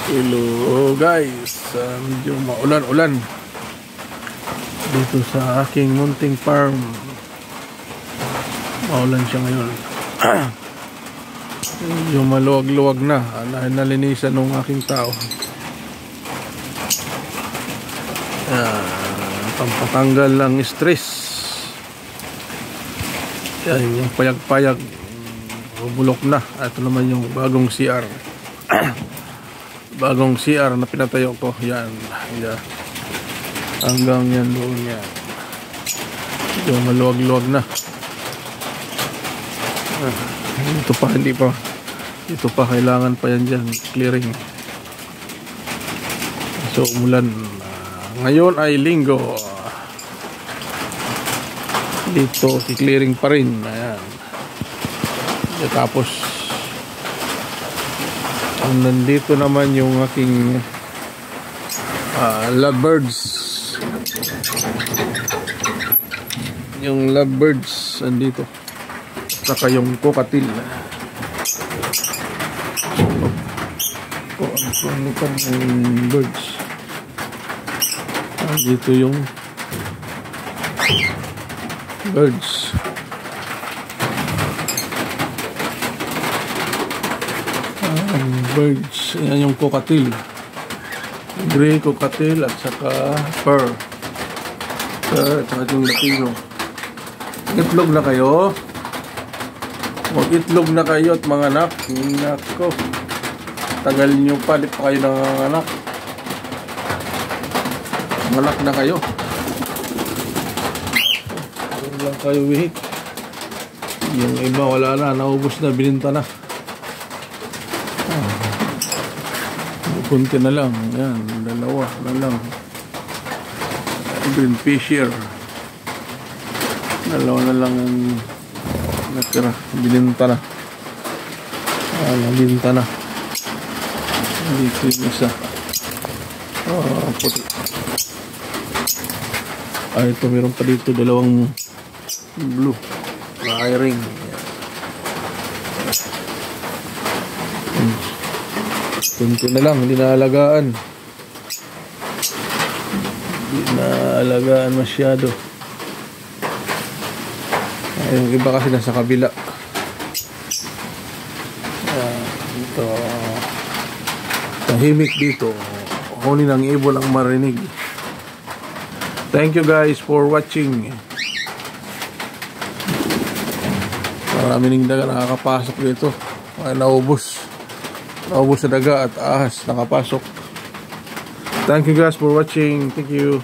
Hello guys, medyo maulan-ulan dito sa aking munting farm. Maulan siya ngayon. Medyo maluwag-luwag na. Nalinisan ng aking tao. Pampatanggal ng stress. Yan, yung payag-payag bulok na. Ito naman yung bagong CR. Bagong CR na pinatayo ko. Yan. Hanggang yan doon yan. Medyo maluwag-luwag na. Ito pa, hindi pa. Ito pa, kailangan pa yan dyan. Clearing. So, umulan. Ngayon ay linggo. Dito, clearing pa rin. Ayan. Tapos, nandito naman yung aking lovebirds. Yung lovebirds nandito. Saka yung cockatiel. Ang birds. Dito yung birds. Birds. Yan yung cockatiel. Gray cockatiel at saka fur. At saka yung latino. Itlog na kayo. Mag-itlog na kayo at mga anak. Nako. Tagal nyo pa. Di pa kayo nanganganak. Malak na kayo. Huwag lang kayo wihik. Yung iba wala na. Naubos na. Bininta na. Kunti na lang. Yan. Dalawa na lang. Green fisher. Dalawa na lang ang natira. Bininta na. Bininta na. Dito yung isa. Puti. Ito meron pa dito. Dalawang blue. Eye-ring. Kunti na lang, hindi naalagaan. Hindi naalagaan masyado. Yung iba kasi nasa kabila. Ito. Tahimik dito. Huni ng ibon ang marinig. Thank you guys for watching. Maraming daga nakakapasok dito. Naubos sa daga at ahas nakapasok. Thank you guys for watching. Thank you.